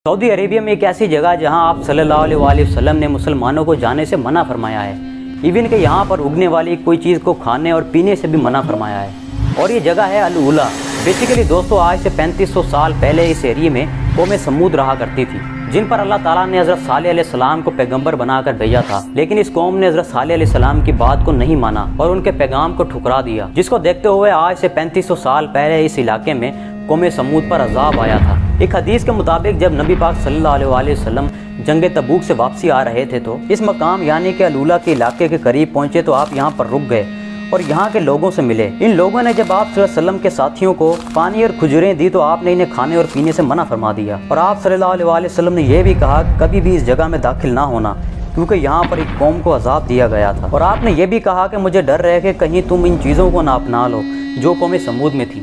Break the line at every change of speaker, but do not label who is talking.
Saudi Arabia में एक ऐसी जगह है जहां आप सल्लल्लाहु अलैहि वसल्लम ने मुसलमानों को जाने से मना फरमाया है। इवन कि यहाँ पर उगने वाली कोई चीज़ को खाने और पीने से भी मना फरमाया है। और ये जगह है अल उला। बेसिकली दोस्तों, आज से 3500 साल पहले इस एरिए में कौमें समूद रहा करती थी, जिन पर अल्लाह ताला ने हज़रत सालेह अलैहिस्सलाम को पैगंबर बनाकर भेजा था। लेकिन इस कौम ने हज़रत सालेह अलैहिस्सलाम की बात को नहीं माना और उनके पैगाम को ठुकरा दिया, जिसको देखते हुए आज से 3500 साल पहले इस इलाके में कौम समूद पर अजाब आया था। एक हदीस के मुताबिक जब नबी पाक सल्लल्लाहु अलैहि वसल्लम जंग तबूक से वापसी आ रहे थे तो इस मकाम यानी कि अल उला के इलाके के करीब पहुंचे तो आप यहाँ पर रुक गए और यहाँ के लोगों से मिले। इन लोगों ने जब आप सल्लल्लाहु अलैहि वसल्लम के साथियों को पानी और खजूरें दी तो आपने इन्हें खाने और पीने से मना फरमा दिया। और आप सल्लल्लाहु अलैहि वसल्लम ने यह भी कहा कभी भी इस जगह में दाखिल ना होना, क्योंकि यहाँ पर एक कौम को अजाब दिया गया था। और आपने ये भी कहा कि मुझे डर रहे कि कहीं तुम इन चीज़ों को ना अपना लो जो कौम समूद में थी।